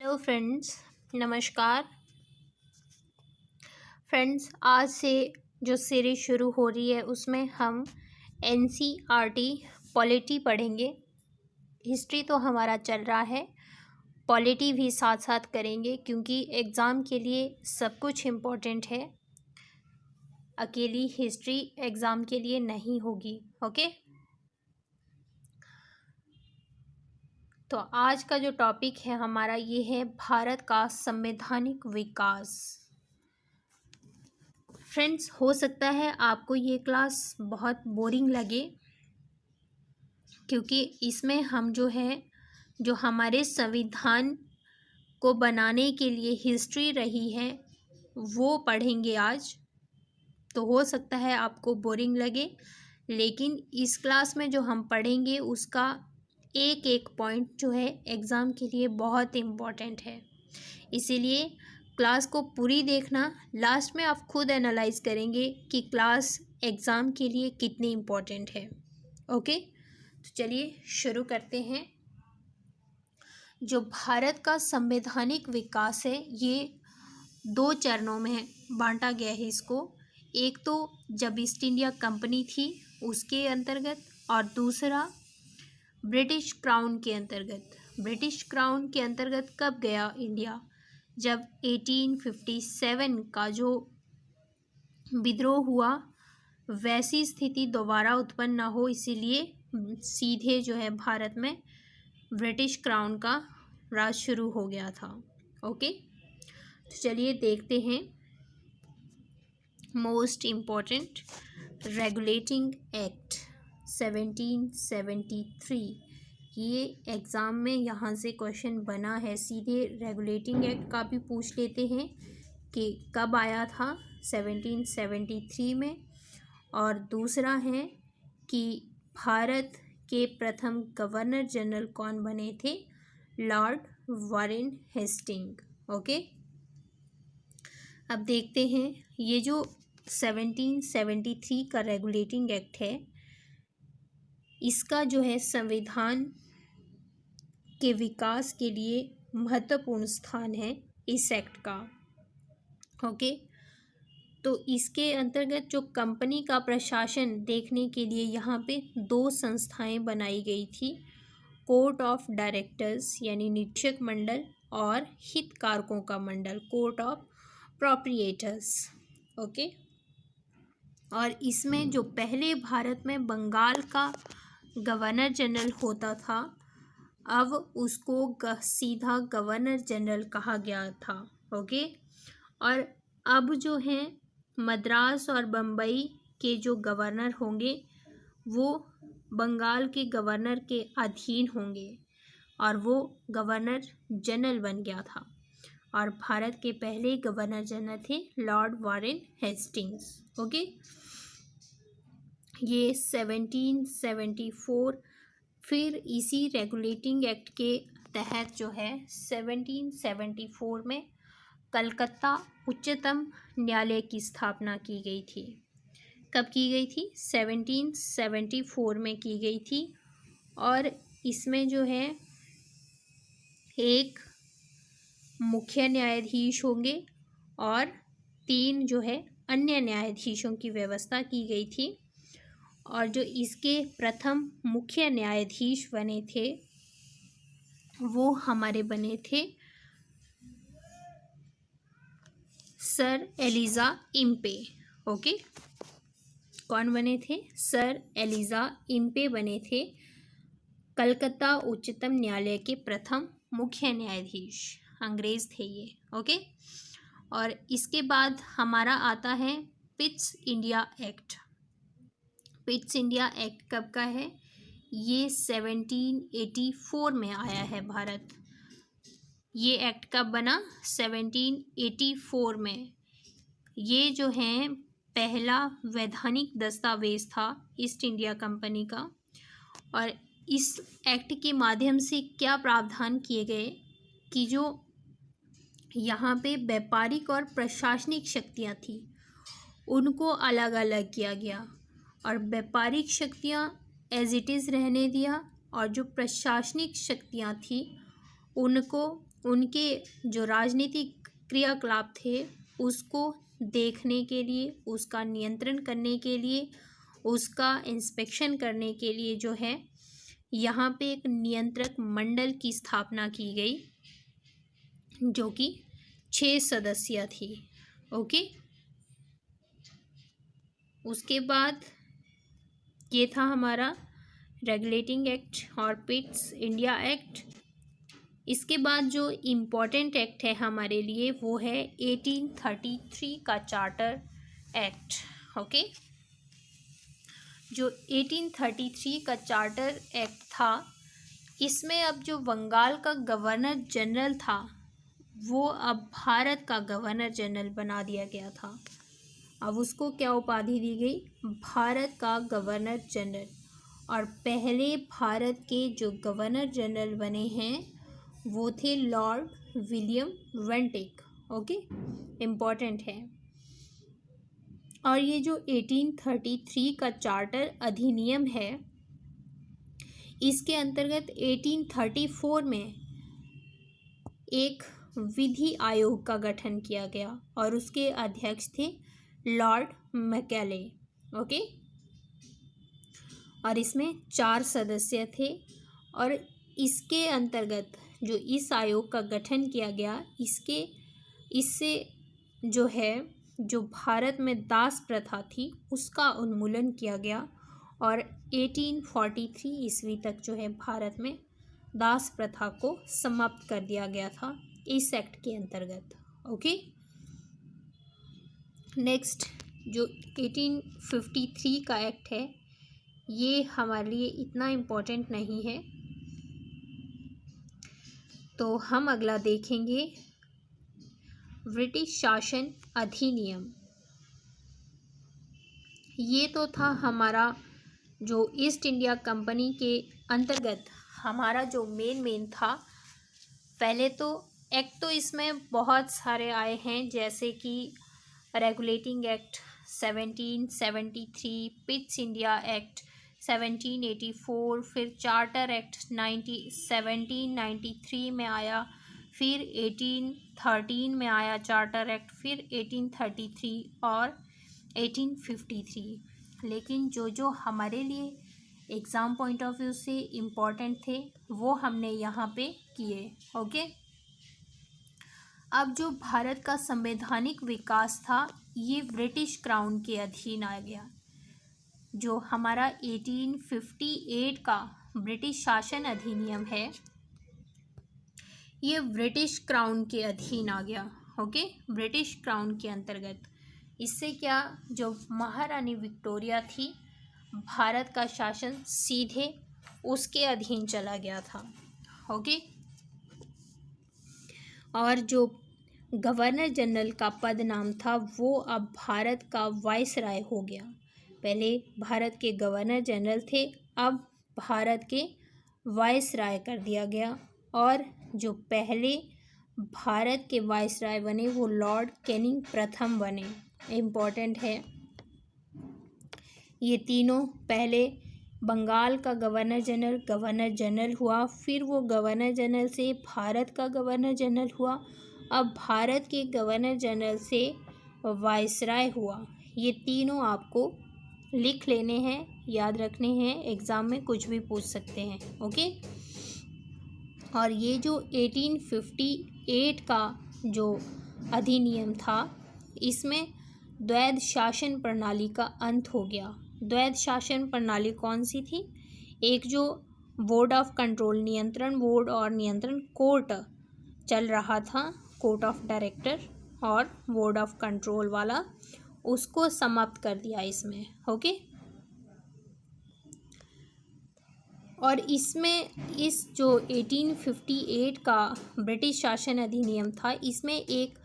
Hello friends, नमस्कार friends. आज से जो सीरीज शुरू हो रही है उसमें हम एनसीईआरटी पॉलिटी पढ़ेंगे। हिस्ट्री तो हमारा चल रहा है, पॉलिटी भी साथ साथ करेंगे क्योंकि एग्ज़ाम के लिए सब कुछ इम्पोर्टेंट है। अकेली हिस्ट्री एग्ज़ाम के लिए नहीं होगी। ओके, तो आज का जो टॉपिक है हमारा ये है भारत का संवैधानिक विकास। फ्रेंड्स, हो सकता है आपको ये क्लास बहुत बोरिंग लगे क्योंकि इसमें हम जो हमारे संविधान को बनाने के लिए हिस्ट्री रही है वो पढ़ेंगे आज। तो हो सकता है आपको बोरिंग लगे, लेकिन इस क्लास में जो हम पढ़ेंगे उसका एक एक पॉइंट जो है एग्ज़ाम के लिए बहुत इम्पॉर्टेंट है। इसीलिए क्लास को पूरी देखना। लास्ट में आप खुद एनालाइज करेंगे कि क्लास एग्ज़ाम के लिए कितनी इम्पोर्टेंट है। ओके, तो चलिए शुरू करते हैं। जो भारत का संवैधानिक विकास है ये दो चरणों में बांटा गया है इसको। एक तो जब ईस्ट इंडिया कंपनी थी उसके अंतर्गत, और दूसरा ब्रिटिश क्राउन के अंतर्गत। ब्रिटिश क्राउन के अंतर्गत कब गया इंडिया? जब 1857 का जो विद्रोह हुआ वैसी स्थिति दोबारा उत्पन्न ना हो, इसीलिए सीधे जो है भारत में ब्रिटिश क्राउन का राज शुरू हो गया था। ओके, तो चलिए देखते हैं। मोस्ट इम्पॉर्टेंट रेगुलेटिंग एक्ट 1773, ये एग्ज़ाम में यहाँ से क्वेश्चन बना है। सीधे रेगुलेटिंग एक्ट का भी पूछ लेते हैं कि कब आया था, 1773 में। और दूसरा है कि भारत के प्रथम गवर्नर जनरल कौन बने थे? Lord Warren Hasting. ओके, अब देखते हैं ये जो 1773 का रेगुलेटिंग एक्ट है इसका जो है संविधान के विकास के लिए महत्वपूर्ण स्थान है इस एक्ट का। ओके, तो इसके अंतर्गत जो कंपनी का प्रशासन देखने के लिए यहाँ पे दो संस्थाएं बनाई गई थी, कोर्ट ऑफ डायरेक्टर्स यानी निरीक्षक मंडल, और हितधारकों का मंडल, कोर्ट ऑफ प्रोप्रिएटर्स। ओके, और इसमें जो पहले भारत में बंगाल का गवर्नर जनरल होता था अब उसको सीधा गवर्नर जनरल कहा गया था। ओके, और अब जो है मद्रास और बम्बई के जो गवर्नर होंगे वो बंगाल के गवर्नर के अधीन होंगे, और वो गवर्नर जनरल बन गया था। और भारत के पहले गवर्नर जनरल थे लॉर्ड वारेन हेस्टिंग्स। ओके, ये 1774। फिर इसी रेगुलेटिंग एक्ट के तहत जो है 1774 में कलकत्ता उच्चतम न्यायालय की स्थापना की गई थी। कब की गई थी? 1774 में की गई थी। और इसमें जो है एक मुख्य न्यायाधीश होंगे और 3 जो है अन्य न्यायाधीशों की व्यवस्था की गई थी। और जो इसके प्रथम मुख्य न्यायाधीश बने थे वो हमारे बने थे सर एलिजा इम्पे। ओके, कौन बने थे? सर एलिजा इम्पे बने थे कलकत्ता उच्चतम न्यायालय के प्रथम मुख्य न्यायाधीश। अंग्रेज थे ये। ओके, और इसके बाद हमारा आता है Pitt's India act. Pitt's India act कब का है? ये 1784 में आया है भारत। ये एक्ट कब बना? 1784 में। ये जो है पहला वैधानिक दस्तावेज था ईस्ट इंडिया कंपनी का। और इस एक्ट के माध्यम से क्या प्रावधान किए गए कि जो यहाँ पे व्यापारिक और प्रशासनिक शक्तियाँ थी उनको अलग अलग किया गया, और व्यापारिक शक्तियाँ एज इट इज़ रहने दिया, और जो प्रशासनिक शक्तियाँ थी उनको उनके जो राजनीतिक क्रियाकलाप थे उसको देखने के लिए, उसका नियंत्रण करने के लिए, उसका इंस्पेक्शन करने के लिए जो है यहाँ पे एक नियंत्रक मंडल की स्थापना की गई जो कि 6 सदस्य थी। ओके, उसके बाद ये था हमारा रेगुलेटिंग एक्ट और पिट्स इंडिया एक्ट। इसके बाद जो इम्पोर्टेंट एक्ट है हमारे लिए वो है 1833 का चार्टर एक्ट। ओके, जो 1833 का चार्टर एक्ट था, इसमें अब जो बंगाल का गवर्नर जनरल था वो अब भारत का गवर्नर जनरल बना दिया गया था। अब उसको क्या उपाधि दी गई? भारत का गवर्नर जनरल। और पहले भारत के जो गवर्नर जनरल बने हैं वो थे लॉर्ड विलियम वेंटिक। ओके, इम्पॉर्टेंट है। और ये जो 1833 का चार्टर अधिनियम है, इसके अंतर्गत 1834 में एक विधि आयोग का गठन किया गया और उसके अध्यक्ष थे लॉर्ड मैकेले। ओके, और इसमें 4 सदस्य थे। और इसके अंतर्गत जो इस आयोग का गठन किया गया, इससे जो है जो भारत में दास प्रथा थी उसका उन्मूलन किया गया और 1843 ईस्वी तक जो है भारत में दास प्रथा को समाप्त कर दिया गया था इस एक्ट के अंतर्गत। ओके, नेक्स्ट जो 1853 का एक्ट है ये हमारे लिए इतना इम्पोर्टेंट नहीं है, तो हम अगला देखेंगे ब्रिटिश शासन अधिनियम। ये तो था हमारा जो ईस्ट इंडिया कंपनी के अंतर्गत हमारा जो मेन था। पहले तो एक्ट तो इसमें बहुत सारे आए हैं, जैसे कि regulating act 1773, Pitt's India act 1784, फिर चार्टर एक्ट 1793 में आया, फिर 1813 में आया चार्टर एक्ट, फिर 1833 और 1853। लेकिन जो हमारे लिए एग्ज़ाम पॉइंट ऑफ व्यू से इम्पॉर्टेंट थे वो हमने यहाँ पे किए। ओके, अब जो भारत का संवैधानिक विकास था ये ब्रिटिश क्राउन के अधीन आ गया। जो हमारा 1858 का ब्रिटिश शासन अधिनियम है ये ब्रिटिश क्राउन के अधीन आ गया। ओके, ब्रिटिश क्राउन के अंतर्गत। इससे क्या, जो महारानी विक्टोरिया थी भारत का शासन सीधे उसके अधीन चला गया था। ओके, और जो गवर्नर जनरल का पद नाम था वो अब भारत का वाइसराय हो गया। पहले भारत के गवर्नर जनरल थे, अब भारत के वाइसराय कर दिया गया। और जो पहले भारत के वाइसराय बने वो लॉर्ड कैनिंग प्रथम बने। इम्पोर्टेंट है, ये तीनों पहले बंगाल का गवर्नर जनरल हुआ, फिर वो गवर्नर जनरल से भारत का गवर्नर जनरल हुआ, अब भारत के गवर्नर जनरल से वाइसराय हुआ। ये तीनों आपको लिख लेने हैं, याद रखने हैं, एग्ज़ाम में कुछ भी पूछ सकते हैं। ओके, और ये जो 1858 का जो अधिनियम था इसमें द्वैध शासन प्रणाली का अंत हो गया। द्वैध शासन प्रणाली कौन सी थी? एक जो बोर्ड ऑफ कंट्रोल, नियंत्रण बोर्ड और नियंत्रण कोर्ट चल रहा था, कोर्ट ऑफ डायरेक्टर और बोर्ड ऑफ कंट्रोल वाला, उसको समाप्त कर दिया इसमें। ओके, और इसमें इस जो 1858 का ब्रिटिश शासन अधिनियम था इसमें एक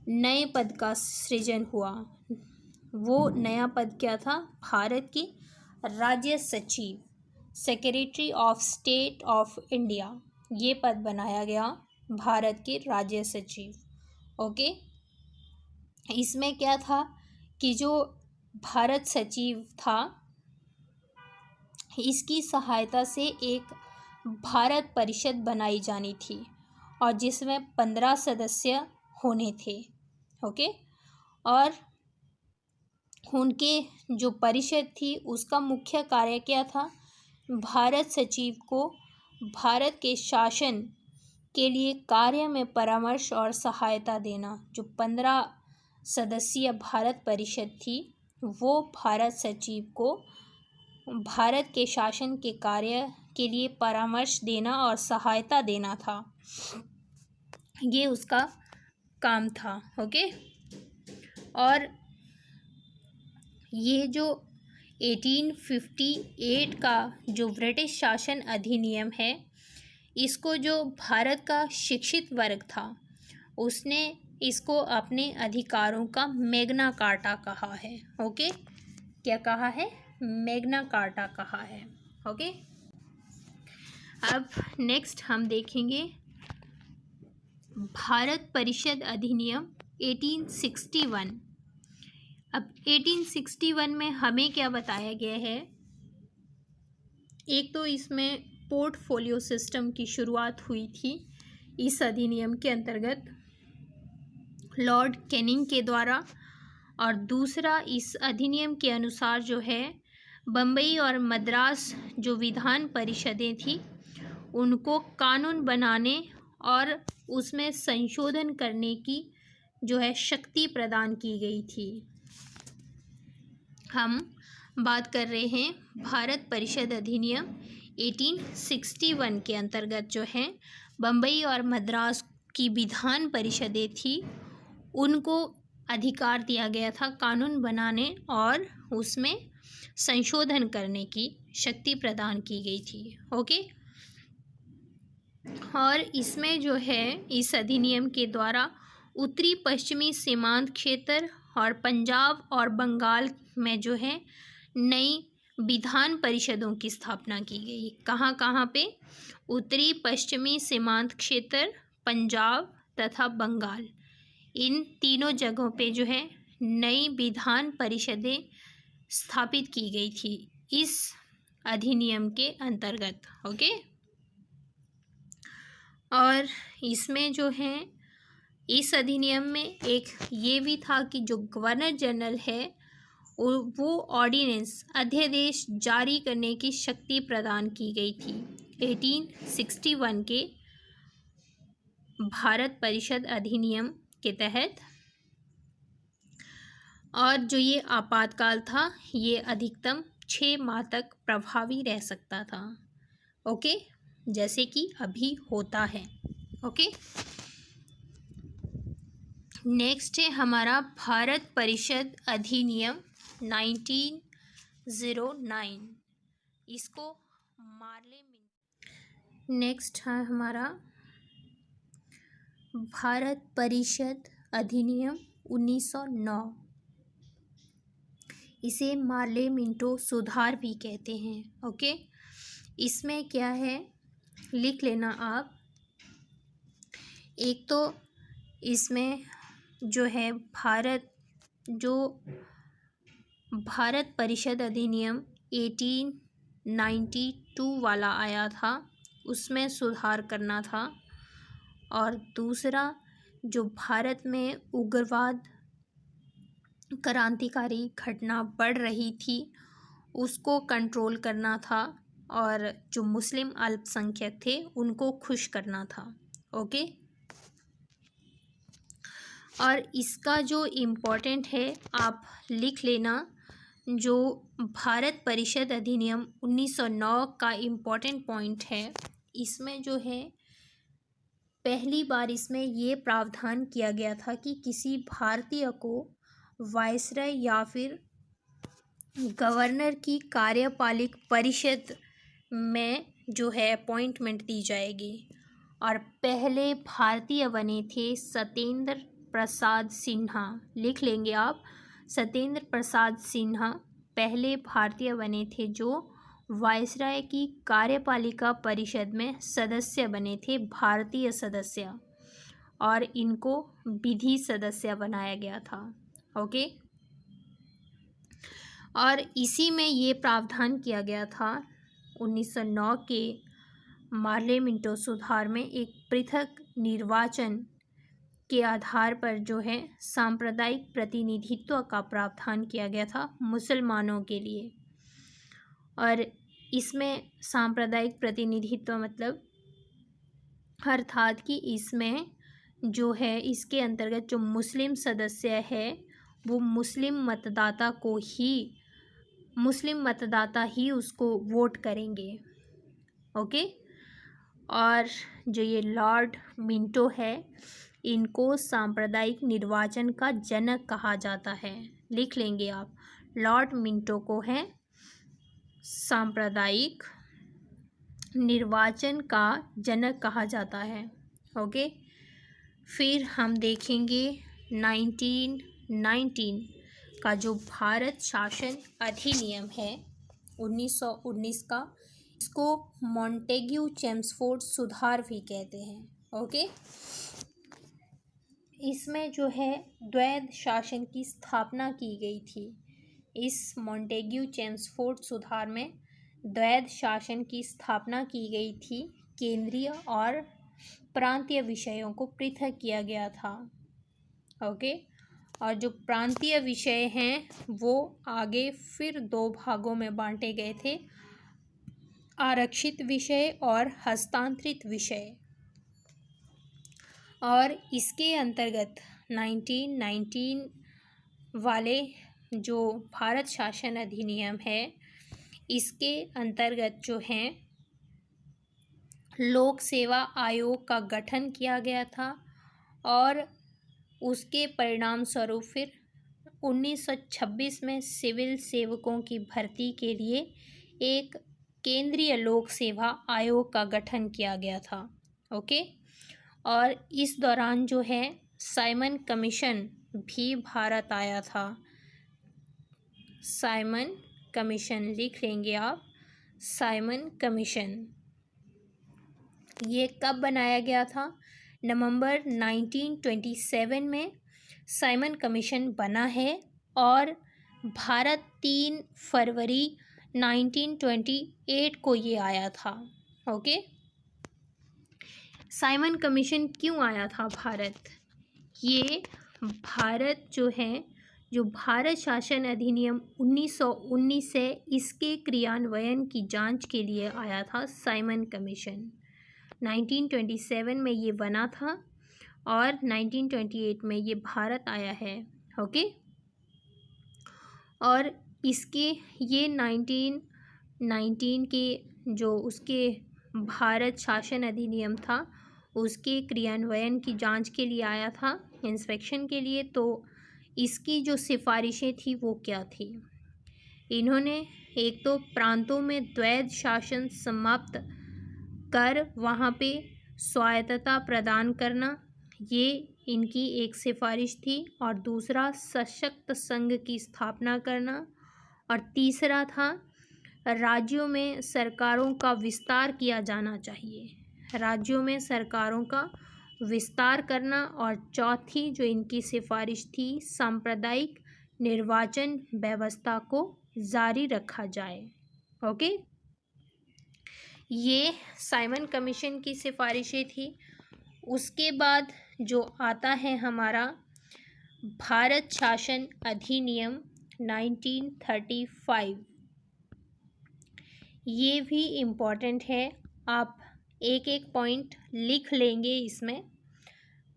नए पद का सृजन हुआ। वो नया पद क्या था? भारत के राज्य सचिव, secretary of state of India, ये पद बनाया गया भारत के राज्य सचिव। ओके, इसमें क्या था कि जो भारत सचिव था इसकी सहायता से एक भारत परिषद बनाई जानी थी और जिसमें 15 सदस्य होने थे। ओके। और उनके जो परिषद थी उसका मुख्य कार्य क्या था? भारत सचिव को भारत के शासन के लिए कार्य में परामर्श और सहायता देना। जो 15 सदस्यीय भारत परिषद थी वो भारत सचिव को भारत के शासन के कार्य के लिए परामर्श देना और सहायता देना था, ये उसका काम था। ओके। और ये जो 1858 का जो ब्रिटिश शासन अधिनियम है, इसको जो भारत का शिक्षित वर्ग था उसने इसको अपने अधिकारों का मैग्ना कार्टा कहा है। ओके। क्या कहा है? मैग्ना कार्टा कहा है। ओके। अब नेक्स्ट हम देखेंगे भारत परिषद अधिनियम 1861। अब 1861 में हमें क्या बताया गया है? एक तो इसमें पोर्टफोलियो सिस्टम की शुरुआत हुई थी इस अधिनियम के अंतर्गत लॉर्ड कैनिंग के द्वारा, और दूसरा इस अधिनियम के अनुसार जो है बम्बई और मद्रास जो विधान परिषदें थी उनको कानून बनाने और उसमें संशोधन करने की जो है शक्ति प्रदान की गई थी। हम बात कर रहे हैं भारत परिषद अधिनियम 1861 के अंतर्गत जो है बम्बई और मद्रास की विधान परिषदें थी उनको अधिकार दिया गया था कानून बनाने और उसमें संशोधन करने की शक्ति प्रदान की गई थी। ओके। और इसमें जो है इस अधिनियम के द्वारा उत्तरी पश्चिमी सीमांत क्षेत्र और पंजाब और बंगाल में जो है नई विधान परिषदों की स्थापना की गई। कहाँ कहाँ पे? उत्तरी पश्चिमी सीमांत क्षेत्र, पंजाब तथा बंगाल, इन तीनों जगहों पे जो है नई विधान परिषदें स्थापित की गई थी इस अधिनियम के अंतर्गत। ओके। और इसमें जो है इस अधिनियम में एक ये भी था कि जो गवर्नर जनरल है वो ऑर्डिनेंस अध्यादेश जारी करने की शक्ति प्रदान की गई थी 1861 के भारत परिषद अधिनियम के तहत। और जो ये आपातकाल था ये अधिकतम 6 माह तक प्रभावी रह सकता था। ओके। जैसे कि अभी होता है। ओके। नेक्स्ट है हमारा भारत परिषद अधिनियम 1909। इसको मार्ले नेक्स्ट है हमारा भारत परिषद अधिनियम 1909। इसे मार्ले मिंटो सुधार भी कहते हैं। ओके। इसमें क्या है लिख लेना आप। एक तो इसमें जो है भारत परिषद अधिनियम 1892 वाला आया था उसमें सुधार करना था, और दूसरा जो भारत में उग्रवाद क्रांतिकारी घटना बढ़ रही थी उसको कंट्रोल करना था, और जो मुस्लिम अल्पसंख्यक थे उनको खुश करना था। ओके। और इसका जो इम्पोर्टेंट है आप लिख लेना। जो भारत परिषद अधिनियम 1909 का इम्पोर्टेंट पॉइंट है, इसमें जो है पहली बार इसमें ये प्रावधान किया गया था कि किसी भारतीय को वायसराय या फिर गवर्नर की कार्यपालिक परिषद में जो है अपॉइंटमेंट दी जाएगी। और पहले भारतीय बने थे सत्येंद्र प्रसाद सिन्हा। लिख लेंगे आप। सत्येंद्र प्रसाद सिन्हा पहले भारतीय बने थे जो वायसराय की कार्यपालिका परिषद में सदस्य बने थे, भारतीय सदस्य, और इनको विधि सदस्य बनाया गया था। ओके। और इसी में ये प्रावधान किया गया था 1909 के मार्ले मिंटो सुधार में एक पृथक निर्वाचन के आधार पर जो है सांप्रदायिक प्रतिनिधित्व का प्रावधान किया गया था मुसलमानों के लिए। और इसमें सांप्रदायिक प्रतिनिधित्व मतलब अर्थात कि इसमें जो है इसके अंतर्गत जो मुस्लिम सदस्य है वो मुस्लिम मतदाता ही उसको वोट करेंगे। ओके। और जो ये लॉर्ड मिंटो है इनको सांप्रदायिक निर्वाचन का जनक कहा जाता है। लिख लेंगे आप, लॉर्ड मिंटो को है सांप्रदायिक निर्वाचन का जनक कहा जाता है। ओके। फिर हम देखेंगे 1919 का जो भारत शासन अधिनियम है 1919 का, इसको मॉन्टेग्यू चेम्सफोर्ड सुधार भी कहते हैं। ओके। इसमें जो है द्वैध शासन की स्थापना की गई थी। इस मॉन्टेग्यू चेम्सफोर्ड सुधार में द्वैध शासन की स्थापना की गई थी। केंद्रीय और प्रांतीय विषयों को पृथक किया गया था। ओके। और जो प्रांतीय विषय हैं वो आगे फिर दो भागों में बांटे गए थे, आरक्षित विषय और हस्तांतरित विषय। और इसके अंतर्गत 1919 वाले जो भारत शासन अधिनियम है इसके अंतर्गत जो है लोक सेवा आयोग का गठन किया गया था। और उसके परिणाम स्वरूप फिर 1926 में सिविल सेवकों की भर्ती के लिए एक केंद्रीय लोक सेवा आयोग का गठन किया गया था। ओके। और इस दौरान जो है साइमन कमीशन भी भारत आया था। साइमन कमीशन लिख लेंगे आप, साइमन कमीशन। ये कब बनाया गया था? नवंबर 1927 में साइमन कमीशन बना है और भारत 3 फरवरी 1928 को ये आया था। ओके। साइमन कमीशन क्यों आया था भारत? ये भारत जो है जो भारत शासन अधिनियम 1919 है इसके क्रियान्वयन की जांच के लिए आया था साइमन कमीशन। 1927 में ये बना था और 1928 में ये भारत आया है। ओके। और इसके ये 1919 के जो उसके भारत शासन अधिनियम था उसके क्रियान्वयन की जांच के लिए आया था, इंस्पेक्शन के लिए। तो इसकी जो सिफारिशें थी वो क्या थी? इन्होंने एक तो प्रांतों में द्वैध शासन समाप्त कर वहाँ पे स्वायत्तता प्रदान करना, ये इनकी एक सिफारिश थी। और दूसरा सशक्त संघ की स्थापना करना। और तीसरा था राज्यों में सरकारों का विस्तार किया जाना चाहिए, राज्यों में सरकारों का विस्तार करना। और चौथी जो इनकी सिफारिश थी सांप्रदायिक निर्वाचन व्यवस्था को जारी रखा जाए। ओके। ये साइमन कमीशन की सिफारिशें थी। उसके बाद जो आता है हमारा भारत शासन अधिनियम 1935, ये भी इम्पॉर्टेंट है। आप एक एक पॉइंट लिख लेंगे, इसमें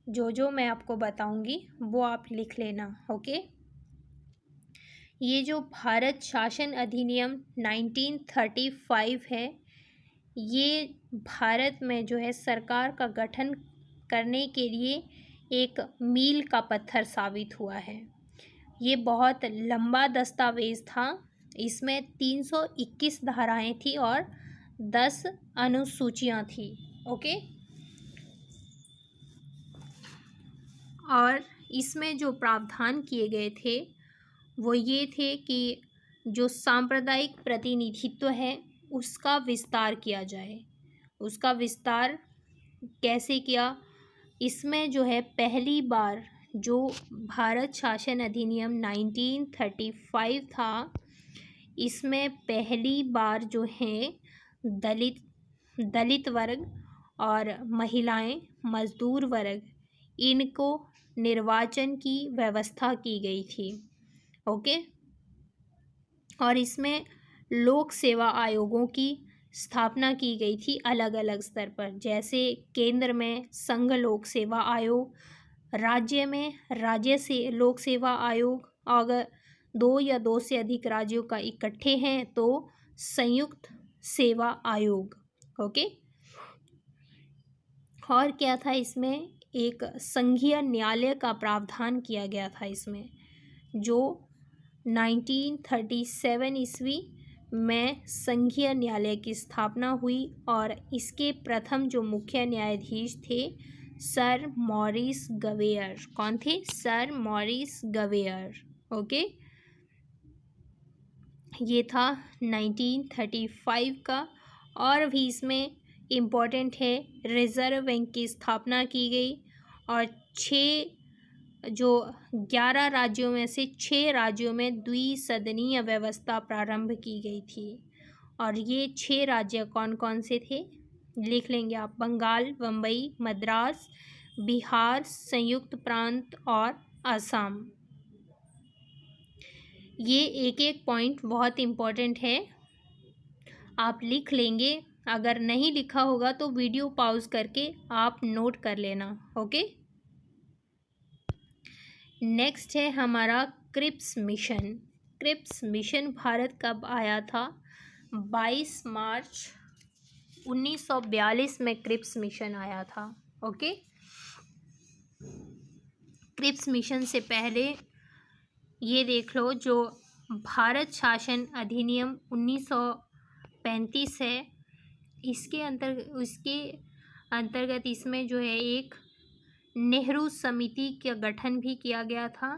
जो मैं आपको बताऊंगी वो आप लिख लेना। ओके। ये जो भारत शासन अधिनियम 1935 है ये भारत में जो है सरकार का गठन करने के लिए एक मील का पत्थर साबित हुआ है। ये बहुत लंबा दस्तावेज था। इसमें 321 धाराएं थी और 10 अनुसूचियां थी। ओके। और इसमें जो प्रावधान किए गए थे वो ये थे कि जो सांप्रदायिक प्रतिनिधित्व है उसका विस्तार किया जाए। उसका विस्तार कैसे किया? इसमें जो है पहली बार जो भारत शासन अधिनियम 1935 था इसमें पहली बार जो है दलित वर्ग और महिलाएं, मजदूर वर्ग, इनको निर्वाचन की व्यवस्था की गई थी। ओके। और इसमें लोक सेवा आयोगों की स्थापना की गई थी अलग अलग स्तर पर, जैसे केंद्र में संघ लोक सेवा आयोग, राज्य में राज्य से लोक सेवा आयोग, अगर दो या दो से अधिक राज्यों का इकट्ठे हैं तो संयुक्त सेवा आयोग। ओके। और क्या था इसमें, एक संघीय न्यायालय का प्रावधान किया गया था इसमें, जो 1937 ईस्वी में संघीय न्यायालय की स्थापना हुई। और इसके प्रथम जो मुख्य न्यायाधीश थे सर मॉरिस गवेयर। कौन थे? Sir Maurice Gwyer. ओके। ये था 1935 का। और भी इसमें इम्पोर्टेंट है, रिजर्व बैंक की स्थापना की गई और 11 राज्यों में से 6 राज्यों में द्विसदनीय व्यवस्था प्रारंभ की गई थी। और ये 6 राज्य कौन कौन से थे लिख लेंगे आप, बंगाल, बम्बई, मद्रास, बिहार, संयुक्त प्रांत और असम। ये एक एक पॉइंट बहुत इम्पोर्टेंट है, आप लिख लेंगे। अगर नहीं लिखा होगा तो वीडियो पॉज करके आप नोट कर लेना। ओके। नेक्स्ट है हमारा Cripps mission. Cripps mission Bharat कब आया था? 22 मार्च 1942 में क्रिप्स मिशन आया था। ओके। क्रिप्स मिशन से पहले ये देख लो, जो भारत शासन अधिनियम 1935 है, इसके अंतर्गत इसमें जो है एक नेहरू समिति का गठन भी किया गया था।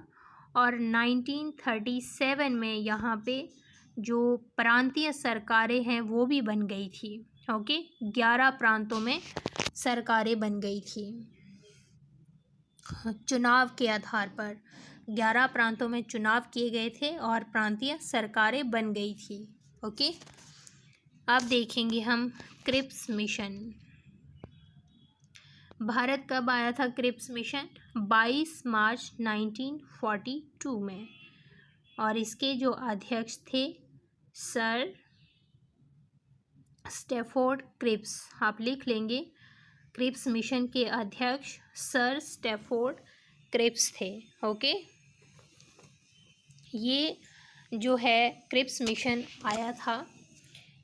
और 1937 में यहाँ पे जो प्रांतीय सरकारें हैं वो भी बन गई थी। ओके। 11 प्रांतों में सरकारें बन गई थी चुनाव के आधार पर। 11 प्रांतों में चुनाव किए गए थे और प्रांतीय सरकारें बन गई थी। ओके। अब देखेंगे हम क्रिप्स मिशन। भारत कब आया था क्रिप्स मिशन? 22 मार्च 1942 में। और इसके जो अध्यक्ष थे सर स्टैफोर्ड क्रिप्स। आप लिख लेंगे, क्रिप्स मिशन के अध्यक्ष सर स्टैफोर्ड क्रिप्स थे। ओके। ये जो है क्रिप्स मिशन आया था,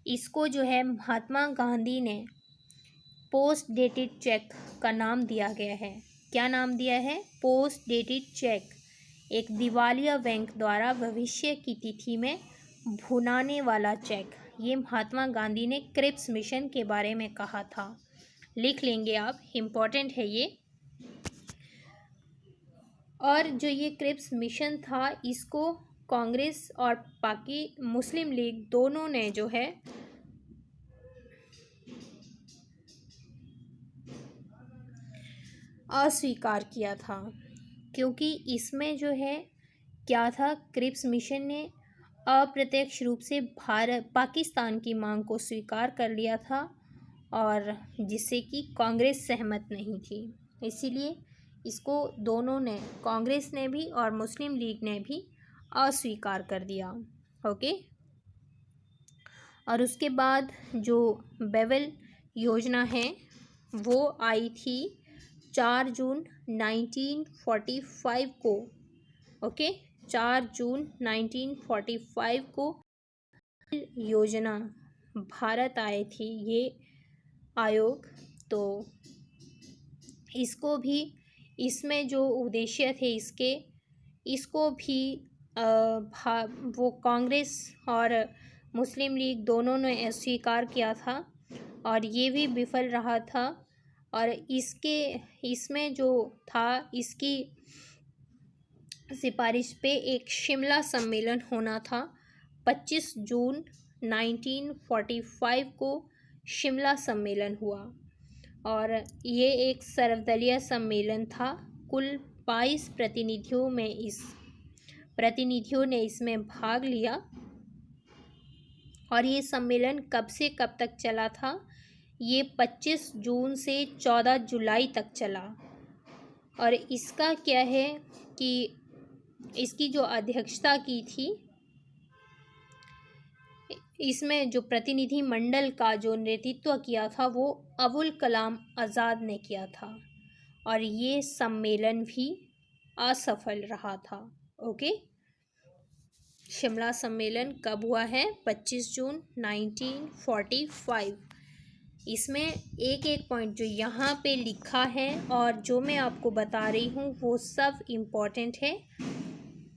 इसको जो है महात्मा गांधी ने पोस्ट डेटेड चेक का नाम दिया गया है। क्या नाम दिया है? Post dated cheque. एक दिवालिया बैंक द्वारा भविष्य की तिथि में भुनाने वाला चेक। ये महात्मा गांधी ने क्रिप्स मिशन के बारे में कहा था। लिख लेंगे आप, इम्पोर्टेंट है ये। और जो ये क्रिप्स मिशन था, इसको कांग्रेस और बाकी मुस्लिम लीग दोनों ने जो है अस्वीकार किया था, क्योंकि इसमें जो है क्या था, क्रिप्स मिशन ने अप्रत्यक्ष रूप से पाकिस्तान की मांग को स्वीकार कर लिया था, और जिससे कि कांग्रेस सहमत नहीं थी। इसीलिए इसको दोनों ने, कांग्रेस ने भी और मुस्लिम लीग ने भी अस्वीकार कर दिया। ओके। और उसके बाद जो बेवल योजना है वो आई थी 4 जून 1945 को। ओके। 4 जून 1945 को योजना भारत आए थी ये आयोग। तो इसको भी, इसमें जो उद्देश्य थे इसको भी वो कांग्रेस और मुस्लिम लीग दोनों ने अस्वीकार किया था और ये भी विफल रहा था। और इसमें जो था, इसकी सिफारिश पे एक शिमला सम्मेलन होना था। 25 जून 1945 को शिमला सम्मेलन हुआ और ये एक सर्वदलीय सम्मेलन था। कुल 22 प्रतिनिधियों ने इसमें भाग लिया। और ये सम्मेलन कब से कब तक चला था? ये 25 जून से 14 जुलाई तक चला। और इसका क्या है कि इसकी जो अध्यक्षता की थी, इसमें जो प्रतिनिधि मंडल का जो नेतृत्व किया था वो अबुल कलाम आज़ाद ने किया था। और ये सम्मेलन भी असफल रहा था। ओके, शिमला सम्मेलन कब हुआ है? 25 जून 1945। इसमें एक एक पॉइंट जो यहाँ पे लिखा है और जो मैं आपको बता रही हूँ वो सब इम्पोर्टेंट है।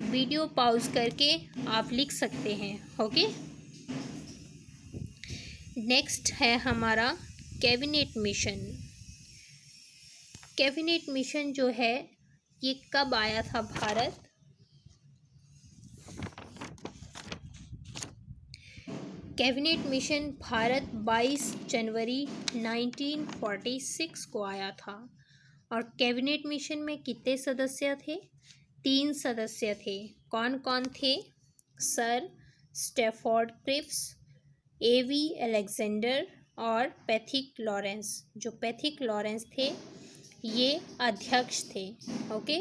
वीडियो पॉज करके आप लिख सकते हैं। ओके, नेक्स्ट है हमारा कैबिनेट मिशन। कैबिनेट मिशन जो है ये कब आया था भारत? कैबिनेट मिशन भारत 22 जनवरी 1946 को आया था। और कैबिनेट मिशन में कितने सदस्य थे? 3 सदस्य थे। कौन कौन थे? सर स्टैफोर्ड क्रिप्स, एवी अलेक्जेंडर और पैथिक लॉरेंस। जो पैथिक लॉरेंस थे ये अध्यक्ष थे। ओके,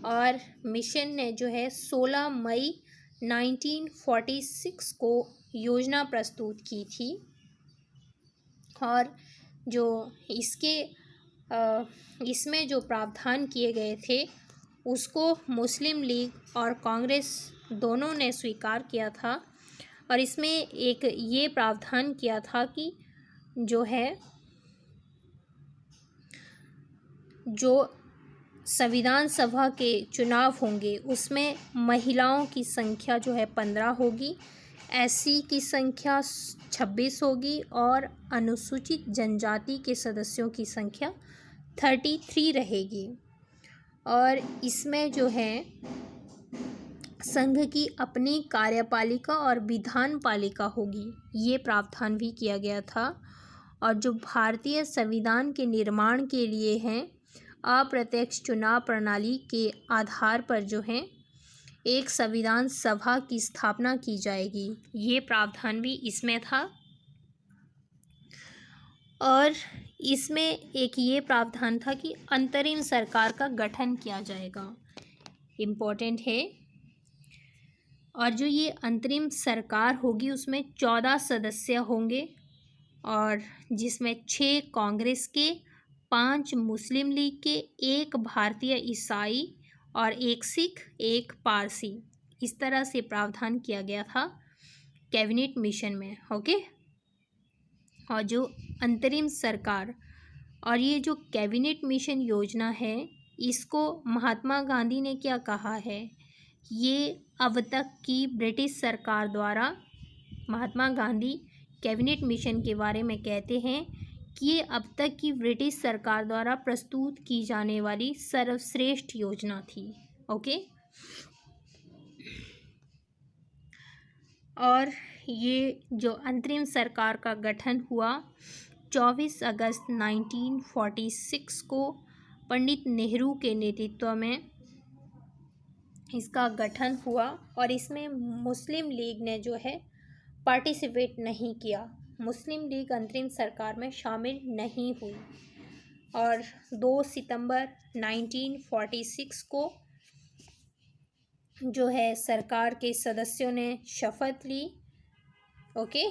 और मिशन ने जो है 16 मई 1946 को योजना प्रस्तुत की थी। और जो इसमें जो प्रावधान किए गए थे उसको मुस्लिम लीग और कांग्रेस दोनों ने स्वीकार किया था। और इसमें एक ये प्रावधान किया था कि जो संविधान सभा के चुनाव होंगे उसमें महिलाओं की संख्या जो है 15 होगी, एससी की संख्या 26 होगी और अनुसूचित जनजाति के सदस्यों की संख्या 33 रहेगी। और इसमें जो है संघ की अपनी कार्यपालिका और विधान पालिका होगी, ये प्रावधान भी किया गया था। और जो भारतीय संविधान के निर्माण के लिए हैं अप्रत्यक्ष चुनाव प्रणाली के आधार पर जो है एक संविधान सभा की स्थापना की जाएगी, ये प्रावधान भी इसमें था। और इसमें एक ये प्रावधान था कि अंतरिम सरकार का गठन किया जाएगा, इम्पोर्टेंट है। और जो ये अंतरिम सरकार होगी उसमें 14 सदस्य होंगे और जिसमें 6 कांग्रेस के, 5 मुस्लिम लीग के, 1 भारतीय ईसाई और 1 सिख, 1 पारसी। इस तरह से प्रावधान किया गया था कैबिनेट मिशन में। ओके, और जो अंतरिम सरकार और ये जो कैबिनेट मिशन योजना है इसको महात्मा गांधी ने क्या कहा है? ये अब तक की ब्रिटिश सरकार द्वारा, महात्मा गांधी कैबिनेट मिशन के बारे में कहते हैं कि ये अब तक की ब्रिटिश सरकार द्वारा प्रस्तुत की जाने वाली सर्वश्रेष्ठ योजना थी। ओके, और ये जो अंतरिम सरकार का गठन हुआ 24 अगस्त 1946 को पंडित नेहरू के नेतृत्व में इसका गठन हुआ। और इसमें मुस्लिम लीग ने जो है पार्टिसिपेट नहीं किया, मुस्लिम लीग अंतरिम सरकार में शामिल नहीं हुई। और 2 सितंबर 1946 को जो है सरकार के सदस्यों ने शपथ ली। ओके,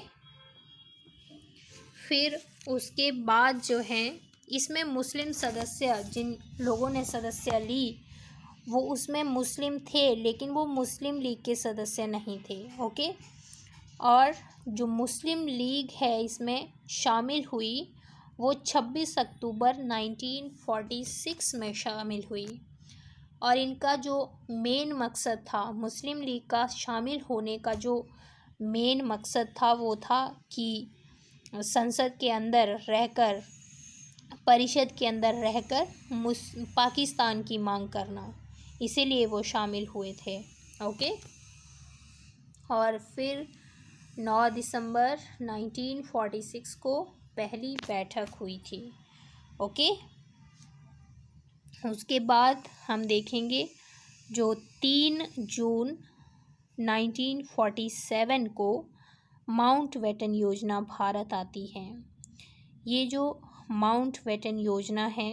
फिर उसके बाद जो है इसमें मुस्लिम सदस्य, जिन लोगों ने सदस्य ली वो उसमें मुस्लिम थे लेकिन वो मुस्लिम लीग के सदस्य नहीं थे। ओके, और जो मुस्लिम लीग है इसमें शामिल हुई वो 26 अक्टूबर 1946 में शामिल हुई। और इनका जो मेन मकसद था, मुस्लिम लीग का शामिल होने का जो मेन मकसद था वो था कि संसद के अंदर रहकर, परिषद के अंदर रहकर पाकिस्तान की मांग करना, इसीलिए वो शामिल हुए थे। ओके, और फिर 9 दिसंबर 1946 को पहली बैठक हुई थी। ओके, उसके बाद हम देखेंगे जो 3 जून 1947 को माउंटबेटन योजना भारत आती है। ये जो माउंटबेटन योजना है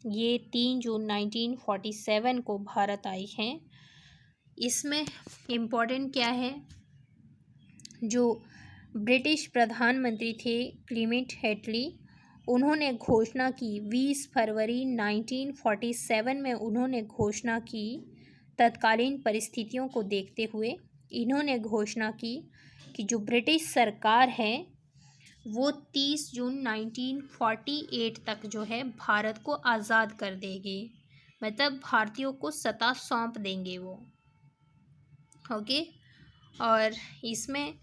ये 3 जून 1947 को भारत आई है। इसमें इम्पोर्टेंट क्या है, जो ब्रिटिश प्रधानमंत्री थे क्लीमेंट हेटली, उन्होंने घोषणा की 20 फरवरी 1947 में उन्होंने घोषणा की, तत्कालीन परिस्थितियों को देखते हुए इन्होंने घोषणा की कि जो ब्रिटिश सरकार है वो 30 जून 1948 तक जो है भारत को आज़ाद कर देगी, मतलब भारतीयों को सत्ता सौंप देंगे वो। ओके। और इसमें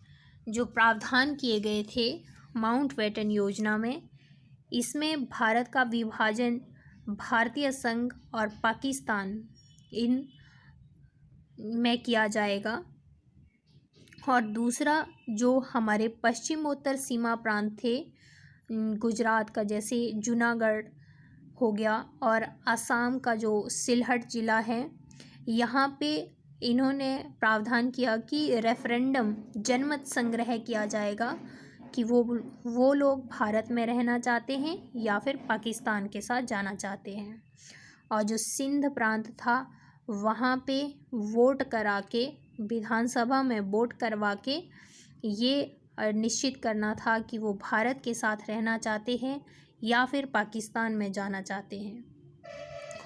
जो प्रावधान किए गए थे माउंटबेटन योजना में, इसमें भारत का विभाजन भारतीय संघ और पाकिस्तान इन में किया जाएगा। और दूसरा जो हमारे पश्चिमोत्तर सीमा प्रांत थे गुजरात का, जैसे जूनागढ़ हो गया, और असम का जो सिलहट ज़िला है, यहाँ पे इन्होंने प्रावधान किया कि रेफरेंडम जनमत संग्रह किया जाएगा कि वो लोग भारत में रहना चाहते हैं या फिर पाकिस्तान के साथ जाना चाहते हैं। और जो सिंध प्रांत था वहाँ पे वोट करा के, विधानसभा में वोट करवा के ये निश्चित करना था कि वो भारत के साथ रहना चाहते हैं या फिर पाकिस्तान में जाना चाहते हैं।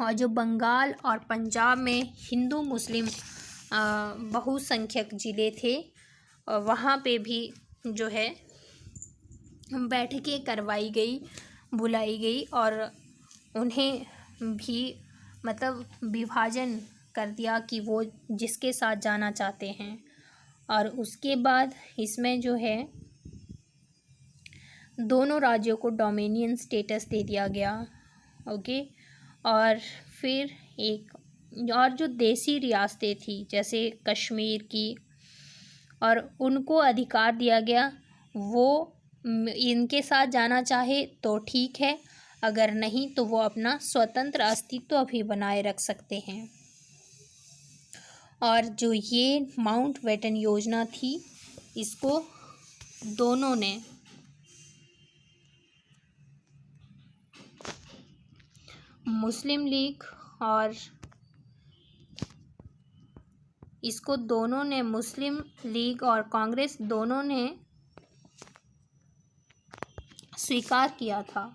और जो बंगाल और पंजाब में हिंदू मुस्लिम बहुसंख्यक ज़िले थे, वहाँ पे भी जो है बैठकें करवाई गई, बुलाई गई, और उन्हें भी मतलब विभाजन कर दिया कि वो जिसके साथ जाना चाहते हैं। और उसके बाद इसमें जो है दोनों राज्यों को डोमिनियन स्टेटस दे दिया गया। ओके। और फिर एक और जो देसी रियासतें थी जैसे कश्मीर की, और उनको अधिकार दिया गया, वो इनके साथ जाना चाहे तो ठीक है, अगर नहीं तो वो अपना स्वतंत्र अस्तित्व भी बनाए रख सकते हैं। और जो ये माउंटबेटन योजना थी, इसको दोनों ने मुस्लिम लीग और इसको दोनों ने मुस्लिम लीग और कांग्रेस दोनों ने स्वीकार किया था।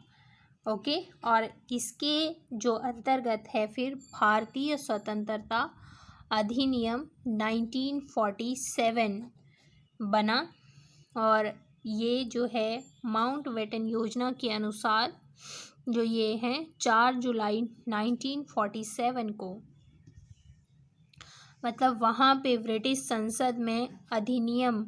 ओके। और इसके जो अंतर्गत है फिर भारतीय स्वतंत्रता अधिनियम 1947 बना। और ये जो है माउंटबेटन योजना के अनुसार जो ये है 4 जुलाई 1947 को, मतलब वहाँ पे ब्रिटिश संसद में अधिनियम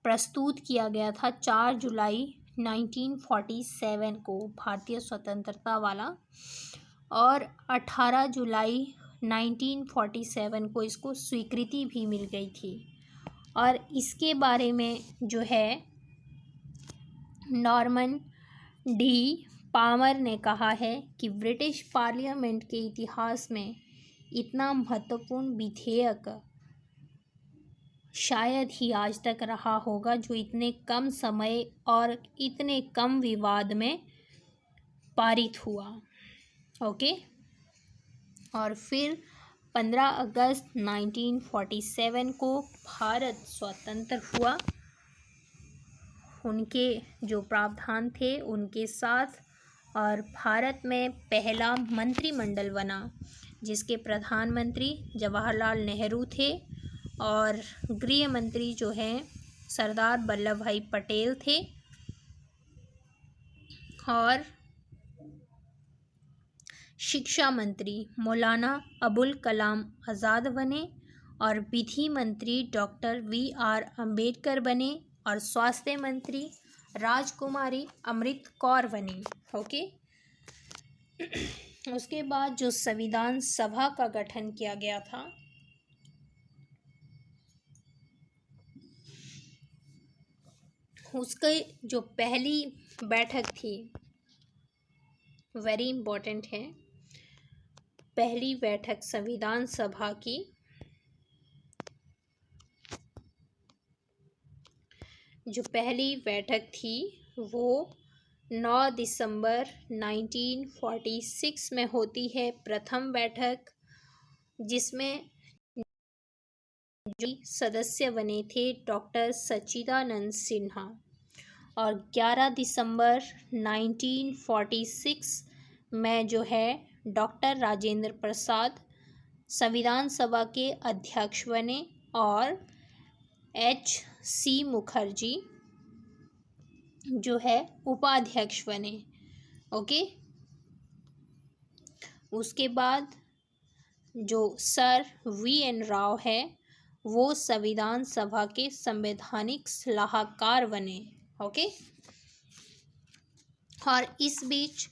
प्रस्तुत किया गया था 4 जुलाई 1947 को, भारतीय स्वतंत्रता वाला। और 18 जुलाई 1947 को इसको स्वीकृति भी मिल गई थी। और इसके बारे में जो है नॉर्मन डी पामर ने कहा है कि ब्रिटिश पार्लियामेंट के इतिहास में इतना महत्वपूर्ण विधेयक शायद ही आज तक रहा होगा जो इतने कम समय और इतने कम विवाद में पारित हुआ। ओके। और फिर 15 अगस्त 1947 को भारत स्वतंत्र हुआ, उनके जो प्रावधान थे उनके साथ। और भारत में पहला मंत्रिमंडल बना जिसके प्रधानमंत्री जवाहरलाल नेहरू थे, और गृह मंत्री जो हैं सरदार वल्लभ भाई पटेल थे, और शिक्षा मंत्री मौलाना अबुल कलाम आज़ाद बने, और विधि मंत्री डॉक्टर VR अम्बेडकर बने, और स्वास्थ्य मंत्री राजकुमारी अमृत कौर बनी। ओके। उसके बाद जो संविधान सभा का गठन किया गया था, उसकी जो पहली बैठक थी, वेरी इम्पोर्टेंट है, पहली बैठक संविधान सभा की जो पहली बैठक थी वो 9 दिसंबर 1946 में होती है प्रथम बैठक, जिसमें जो सदस्य बने थे डॉक्टर सच्चिदानंद सिन्हा। और 11 दिसंबर 1946 में जो है डॉक्टर राजेंद्र प्रसाद संविधान सभा के अध्यक्ष बने और H.C. मुखर्जी जो है उपाध्यक्ष बने। ओके, उसके बाद जो सर V.N. राव है वो संविधान सभा के संवैधानिक सलाहकार बने। ओके, और इस बीच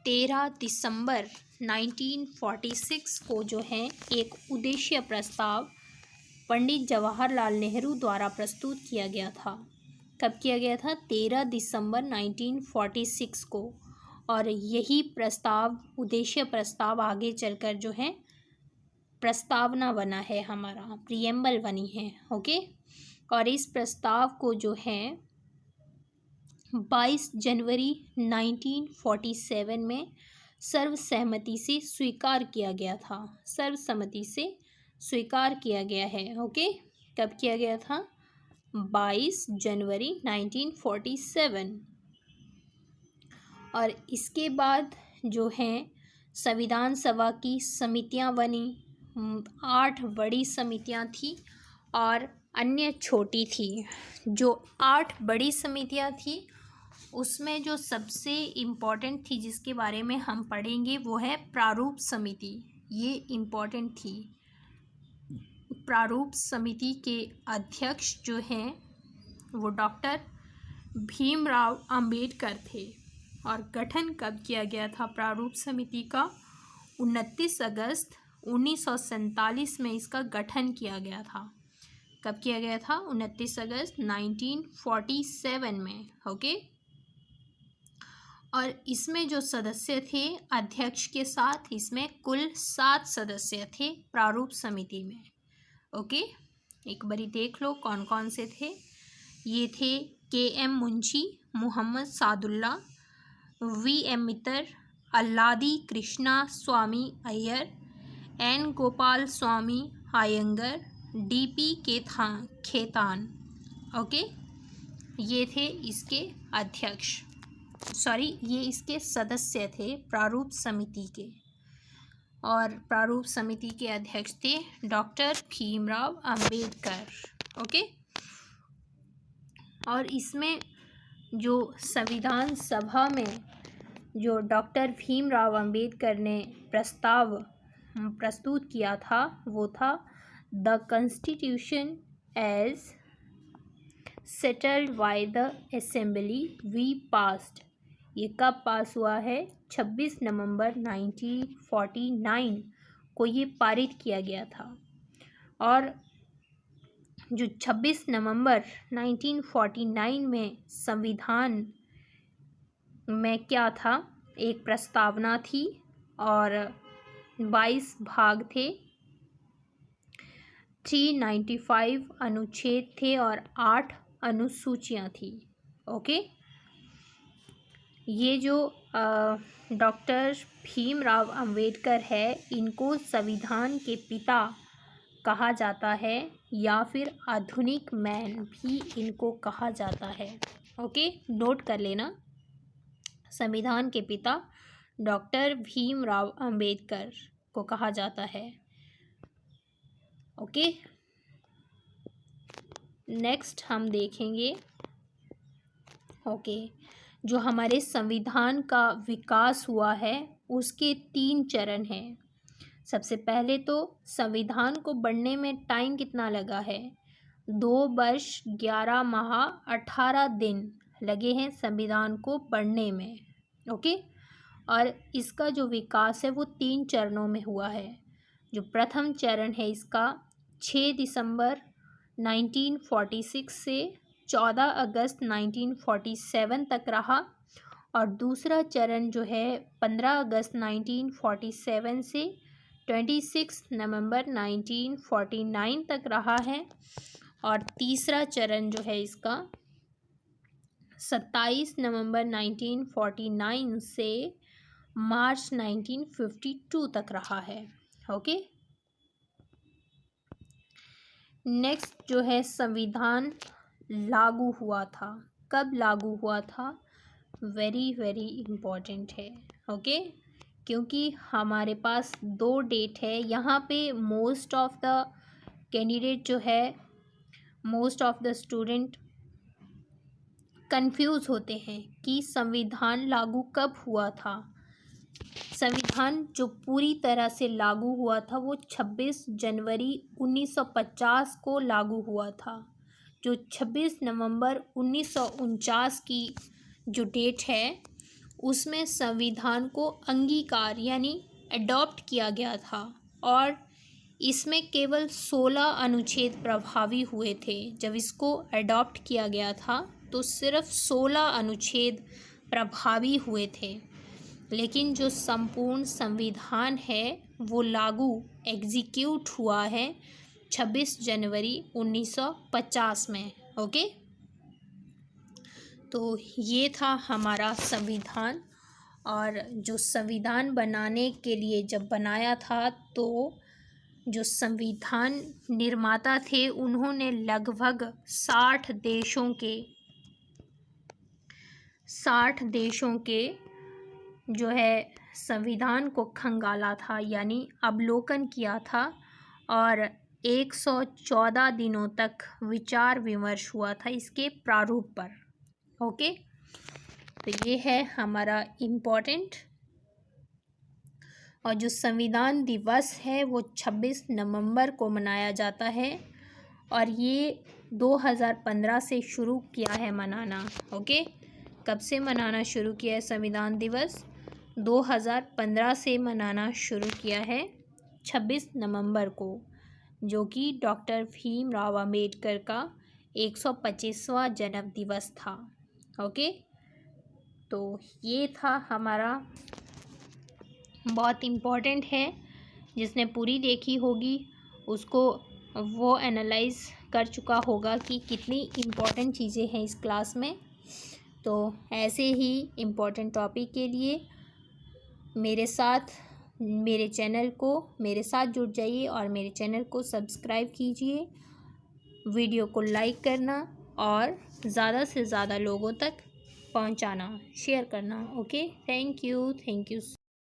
13 दिसंबर 1946 को जो है एक उद्देश्य प्रस्ताव पंडित जवाहरलाल नेहरू द्वारा प्रस्तुत किया गया था। कब किया गया था? 13 दिसंबर 1946 को। और यही प्रस्ताव, उद्देश्य प्रस्ताव, आगे चलकर जो है प्रस्तावना बना है, हमारा प्रियम्बल बनी है। ओके, और इस प्रस्ताव को जो है 22 जनवरी 1947 में सर्वसहमति से स्वीकार किया गया था। सर्वसम्मति से स्वीकार किया गया है। ओके, कब किया गया था? 22 जनवरी 1947। और इसके बाद जो है संविधान सभा की समितियां बनी। 8 बड़ी समितियां थी और अन्य छोटी थी। जो 8 बड़ी समितियां थी उसमें जो सबसे इम्पोर्टेंट थी, जिसके बारे में हम पढ़ेंगे, वो है प्रारूप समिति। ये इम्पोर्टेंट थी। प्रारूप समिति के अध्यक्ष जो हैं वो डॉक्टर भीमराव अंबेडकर थे। और गठन कब किया गया था प्रारूप समिति का? 29 अगस्त 1947 में इसका गठन किया गया था। कब किया गया था? 29 अगस्त 1947 में। ओके, और इसमें जो सदस्य थे अध्यक्ष के साथ, इसमें कुल 7 सदस्य थे प्रारूप समिति में। ओके, एक बारी देख लो कौन कौन से थे। ये थे KM मुंशी, मोहम्मद सादुल्ला, VM मित्तर, अल्लादी कृष्णा स्वामी Iyer, N Gopal Swami Iyengar, DP Khetan. Okay, ये थे इसके अध्यक्ष, ये इसके सदस्य थे प्रारूप समिति के। और प्रारूप समिति के अध्यक्ष थे डॉक्टर भीमराव अंबेडकर। ओके, और इसमें जो संविधान सभा में जो डॉक्टर भीमराव अंबेडकर ने प्रस्ताव प्रस्तुत किया था वो था the constitution as settled by the assembly we passed. ये कब पास हुआ है? 26 नवंबर 1949 को ये पारित किया गया था। और जो 26 नवंबर 1949 में संविधान में क्या था? एक प्रस्तावना थी और 22 भाग थे, 395 अनुच्छेद थे और 8 अनुसूचियां थी। ओके, ये जो डॉक्टर भीमराव अंबेडकर है, इनको संविधान के पिता कहा जाता है या फिर आधुनिक मैन भी इनको कहा जाता है। ओके, नोट कर लेना, संविधान के पिता डॉक्टर भीमराव अंबेडकर को कहा जाता है। ओके, नेक्स्ट हम देखेंगे जो हमारे संविधान का विकास हुआ है उसके 3 चरण हैं। सबसे पहले तो संविधान को बनने में टाइम कितना लगा है? 2 वर्ष 11 माह 18 दिन लगे हैं संविधान को बनने में। ओके, और इसका जो विकास है वो 3 चरणों में हुआ है। जो प्रथम चरण है इसका 6 दिसंबर 1946 से 14 अगस्त 1947 तक रहा। और दूसरा चरण जो है 15 अगस्त 1947 से 26 नवंबर 1949 तक रहा है। और तीसरा चरण जो है इसका 27 नवंबर 1949 से मार्च 1952 तक रहा है। ओके, नेक्स्ट जो है संविधान लागू हुआ था, कब लागू हुआ था, वेरी वेरी इम्पोर्टेंट है। ओके, क्योंकि हमारे पास 2 डेट है यहाँ पे। मोस्ट ऑफ द कैंडिडेट जो है, most of the student confuse होते हैं कि संविधान लागू कब हुआ था। संविधान जो पूरी तरह से लागू हुआ था वो 26 जनवरी 1950 को लागू हुआ था। जो 26 नवंबर 1949 की जो डेट है उसमें संविधान को अंगीकार यानी अडॉप्ट किया गया था और इसमें केवल 16 अनुच्छेद प्रभावी हुए थे। जब इसको अडॉप्ट किया गया था तो सिर्फ 16 अनुच्छेद प्रभावी हुए थे, लेकिन जो संपूर्ण संविधान है वो लागू एग्जीक्यूट हुआ है 26 जनवरी 1950 में। ओके, तो ये था हमारा संविधान। और जो संविधान बनाने के लिए जब बनाया था तो जो संविधान निर्माता थे उन्होंने लगभग 60 देशों के जो है संविधान को खंगाला था यानी अवलोकन किया था और 114 दिनों तक विचार विमर्श हुआ था इसके प्रारूप पर। ओके, तो ये है हमारा इम्पोर्टेंट। और जो संविधान दिवस है वो 26 नवंबर को मनाया जाता है और ये 2015 से शुरू किया है मनाना। ओके, कब से मनाना शुरू किया है संविधान दिवस? 2015 से मनाना शुरू किया है 26 नवंबर को, जो कि डॉक्टर भीमराव अंबेडकर का 125वां जन्म दिवस था। ओके, तो ये था हमारा, बहुत इम्पोर्टेंट है। जिसने पूरी देखी होगी उसको वो एनालाइज कर चुका होगा कि कितनी इम्पोर्टेंट चीज़ें हैं इस क्लास में। तो ऐसे ही इम्पोर्टेंट टॉपिक के लिए मेरे साथ जुड़ जाइए और मेरे चैनल को सब्सक्राइब कीजिए। वीडियो को लाइक करना और ज़्यादा से ज़्यादा लोगों तक पहुंचाना, शेयर करना। Okay, thank you.